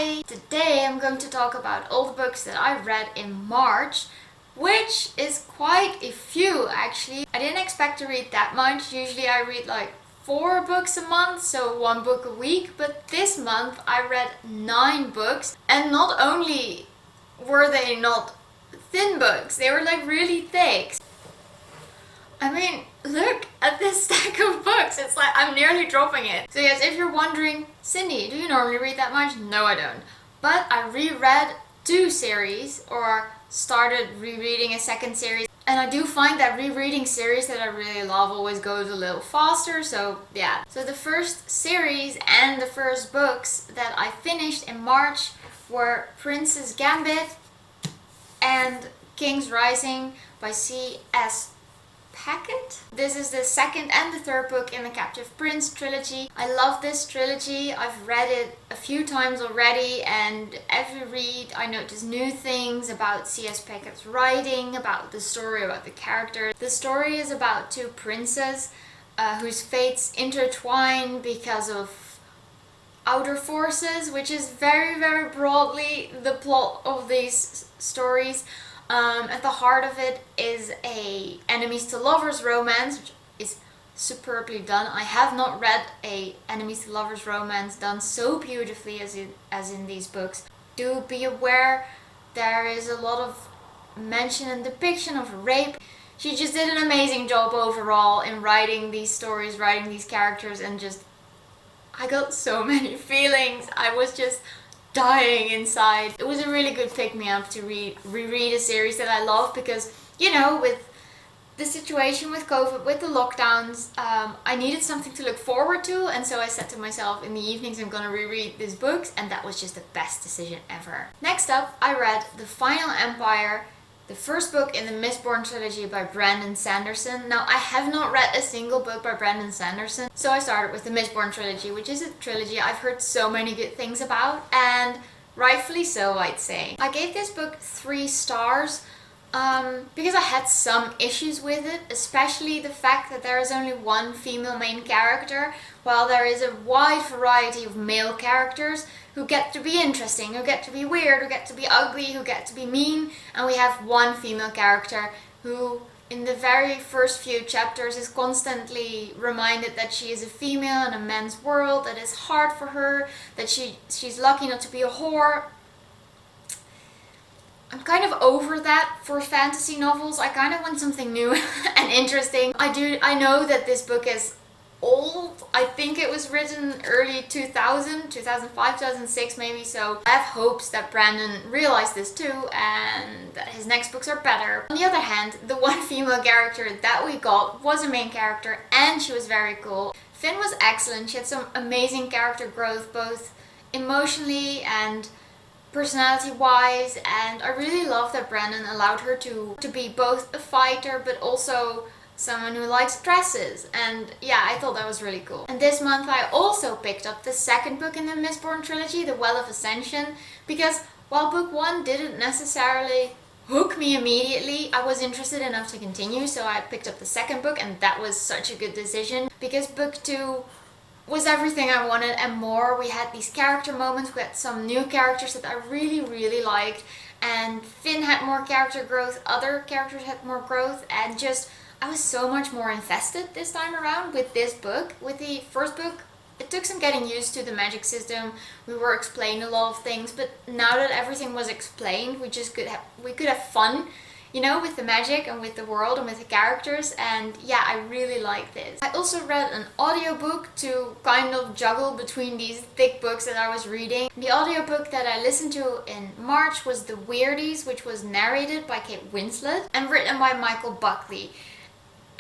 Hi! Today I'm going to talk about all the books that I read in March, which is quite a few actually. I didn't expect to read that much. Usually I read like 4 books a month, so 1 book a week, but this month I read 9 books, and not only were they not thin books, they were like really thick. I mean, look at this stack of books. It's like I'm nearly dropping it. So yes, if you're wondering, Cindy, do you normally read that much? No, I don't. But I reread 2 series, or started rereading a second series. And I do find that rereading series that I really love always goes a little faster, so yeah. So the first series and the first books that I finished in March were Princess Gambit and King's Rising by C.S. Packet. This is the second and the third book in the Captive Prince trilogy. I love this trilogy. I've read it a few times already, and every read I notice new things about C.S. Packett's writing, about the story, about the characters. The story is about 2 princes whose fates intertwine because of outer forces, which is very, very broadly the plot of these stories. At the heart of it is a enemies to lovers romance, which is superbly done. I have not read a enemies to lovers romance done so beautifully as in these books. Do be aware there is a lot of mention and depiction of rape. She just did an amazing job overall in writing these stories, writing these characters, and just I got so many feelings. I was just dying inside. It was a really good pick-me-up to reread a series that I love, because, you know, with the situation with COVID, with the lockdowns, I needed something to look forward to, and so I said to myself, in the evenings I'm gonna reread these books, and that was just the best decision ever. Next up, I read The Final Empire, the first book in the Mistborn trilogy by Brandon Sanderson. Now, I have not read a single book by Brandon Sanderson, so I started with the Mistborn trilogy, which is a trilogy I've heard so many good things about, and rightfully so, I'd say. I gave this book 3 stars because I had some issues with it, especially the fact that there is only 1 female main character, while there is a wide variety of male characters who get to be interesting, who get to be weird, who get to be ugly, who get to be mean, and we have 1 female character who in the very first few chapters is constantly reminded that she is a female in a man's world, that it's hard for her, that she's lucky not to be a whore. I'm kind of over that for fantasy novels. I kind of want something new and interesting. I know that this book is old. I think it was written early 2005, 2006 maybe, so I have hopes that Brandon realized this too and that his next books are better. On the other hand, the 1 female character that we got was a main character, and she was very cool. Finn was excellent. She had some amazing character growth, both emotionally and personality wise, and I really love that Brandon allowed her to be both a fighter but also someone who likes dresses, and yeah, I thought that was really cool. And this month I also picked up the second book in the Mistborn trilogy, The Well of Ascension, because while book 1 didn't necessarily hook me immediately, I was interested enough to continue, so I picked up the second book, and that was such a good decision, because book 2 was everything I wanted and more. We had these character moments, we had some new characters that I really, really liked, and Finn had more character growth, other characters had more growth, and just I was so much more invested this time around with this book. With the first book, it took some getting used to the magic system. We were explained a lot of things, but now that everything was explained, we could have fun, you know, with the magic and with the world and with the characters, and yeah, I really like this. I also read an audiobook to kind of juggle between these thick books that I was reading. The audiobook that I listened to in March was The Weirdies, which was narrated by Kate Winslet and written by Michael Buckley.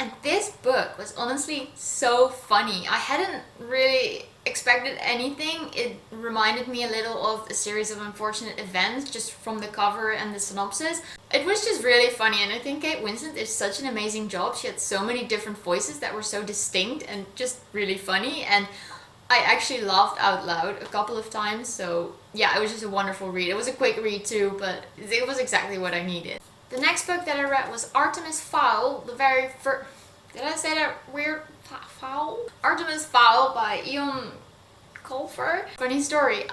And this book was honestly so funny. I hadn't really expected anything. It reminded me a little of A Series of Unfortunate Events, just from the cover and the synopsis. It was just really funny, and I think Kate Winslet did such an amazing job. She had so many different voices that were so distinct and just really funny, and I actually laughed out loud a couple of times, so yeah, it was just a wonderful read. It was a quick read too, but it was exactly what I needed. The next book that I read was Artemis Fowl, the very first... Did I say that weird? Fowl? Artemis Fowl by Ian Culfer. Funny story,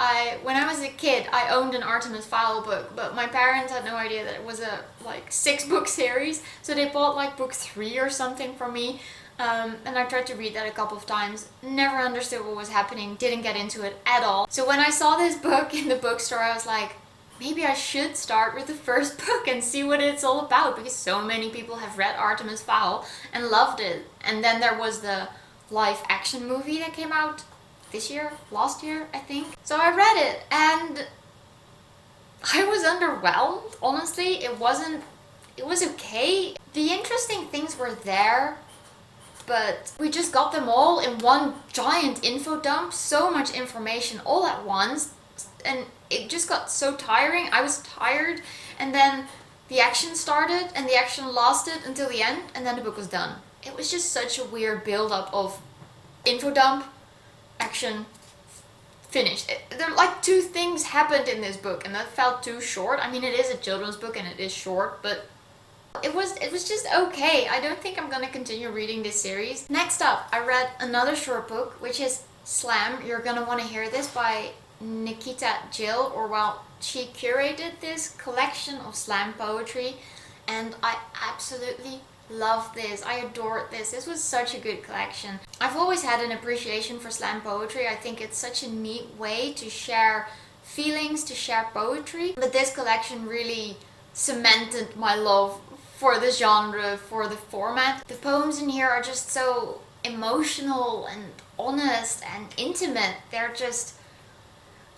when I was a kid, I owned an Artemis Fowl book, but my parents had no idea that it was a like 6-book series, so they bought like book 3 or something for me. And I tried to read that a couple of times, never understood what was happening, didn't get into it at all. So when I saw this book in the bookstore, I was like, maybe I should start with the first book and see what it's all about, because so many people have read Artemis Fowl and loved it. And then there was the live action movie that came out last year, I think. So I read it and I was underwhelmed, honestly. It was okay. The interesting things were there, but we just got them all in one giant info dump, so much information all at once, and it just got so tiring. I was tired, and then the action started, and the action lasted until the end, and then the book was done. It was just such a weird build-up of info dump, action, finished. There like 2 things happened in this book, and that felt too short. I mean, it is a children's book and it is short, but it was just okay. I don't think I'm gonna continue reading this series. Next up, I read another short book, which is Slam. You're gonna want to hear this, by Nikita Jill, or well, she curated this collection of slam poetry, and I absolutely love this. I adored this. This was such a good collection. I've always had an appreciation for slam poetry. I think it's such a neat way to share feelings, to share poetry, but this collection really cemented my love for the genre, for the format. The poems in here are just so emotional and honest and intimate. They're just,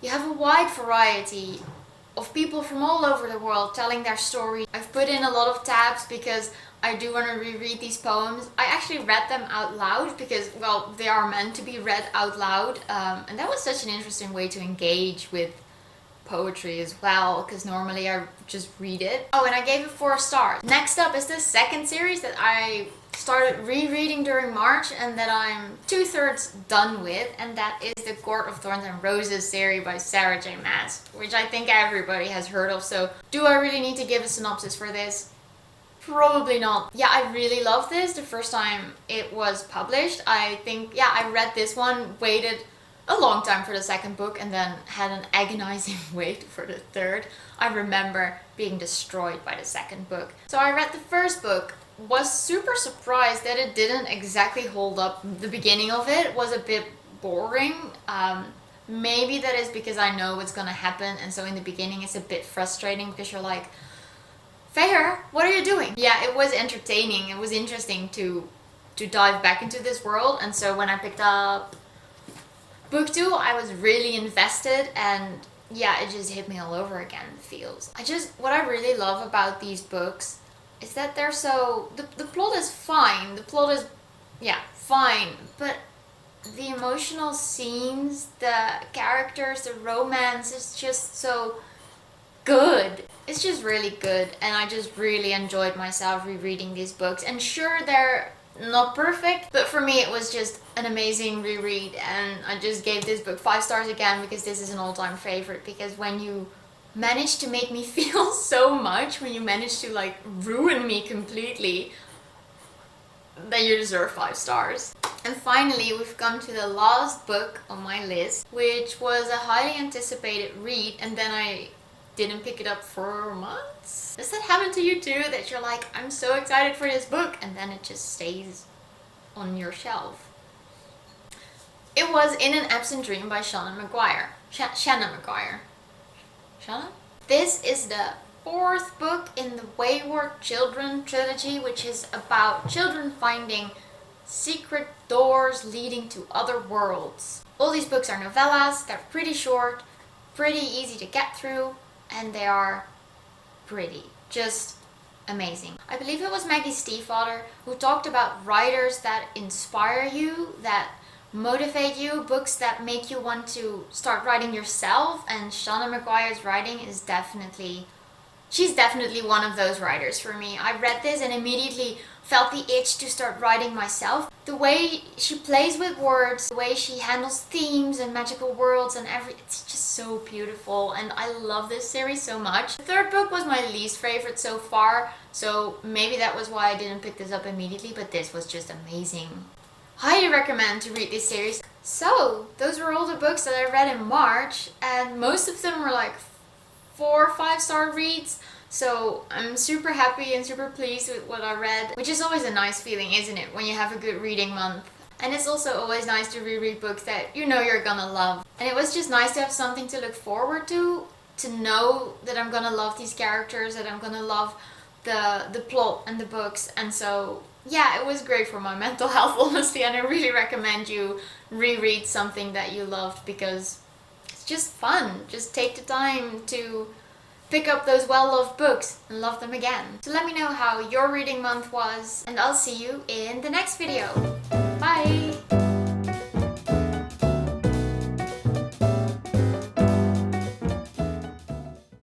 you have a wide variety of people from all over the world telling their story. I've put in a lot of tabs because I do want to reread these poems. I actually read them out loud because, well, they are meant to be read out loud, and that was such an interesting way to engage with poetry as well, because normally I just read it. Oh, and I gave it 4 stars. Next up is the second series that I started rereading during March and that I'm 2/3 done with, and that is the Court of Thorns and Roses series by Sarah J Maas, which I think everybody has heard of. So do I really need to give a synopsis for this? Probably not. Yeah, I really loved this the first time it was published. I think, yeah, I read this one, waited a long time for the second book, and then had an agonizing wait for the third. I remember being destroyed by the second book. So I read the first book, was super surprised that it didn't exactly hold up. The beginning of it was a bit boring. Maybe that is because I know what's gonna happen, and so in the beginning it's a bit frustrating because you're like, Fair, what are you doing? Yeah, it was entertaining. It was interesting to dive back into this world, and so when I picked up book 2, I was really invested, and yeah, it just hit me all over again, the feels. What I really love about these books is that they're so, the plot is fine, the plot is, yeah, fine, but the emotional scenes, the characters, the romance is just so good. It's just really good, and I just really enjoyed myself rereading these books. And sure, they're not perfect, but for me it was just an amazing reread, and I just gave this book 5 stars again because this is an all-time favorite. Because when you manage to make me feel so much, when you manage to like ruin me completely, then you deserve 5 stars. And finally, we've come to the last book on my list, which was a highly anticipated read, and then I didn't pick it up for months. Does that happen to you too? That you're like, I'm so excited for this book, and then it just stays on your shelf? It was In an Absent Dream by Shannon McGuire. Shannon McGuire. Shannon? This is the 4th book in the Wayward Children trilogy, which is about children finding secret doors leading to other worlds. All these books are novellas. They're pretty short, pretty easy to get through, and they are pretty, just amazing. I believe it was Maggie Stiefvater who talked about writers that inspire you, that motivate you, books that make you want to start writing yourself, and Shannon McGuire's writing is she's definitely one of those writers for me. I read this and immediately felt the itch to start writing myself. The way she plays with words, the way she handles themes and magical worlds and it's just so beautiful, and I love this series so much. The 3rd book was my least favorite so far, so maybe that was why I didn't pick this up immediately, but this was just amazing. Highly recommend to read this series. So, those were all the books that I read in March, and most of them were like 4 or 5-star reads. So I'm super happy and super pleased with what I read, which is always a nice feeling, isn't it, when you have a good reading month. And it's also always nice to reread books that you know you're gonna love. And it was just nice to have something to look forward to know that I'm gonna love these characters, that I'm gonna love the plot and the books. And so yeah, it was great for my mental health, honestly, and I really recommend you reread something that you loved because it's just fun. Just take the time to pick up those well-loved books and love them again. So let me know how your reading month was, and I'll see you in the next video. Bye!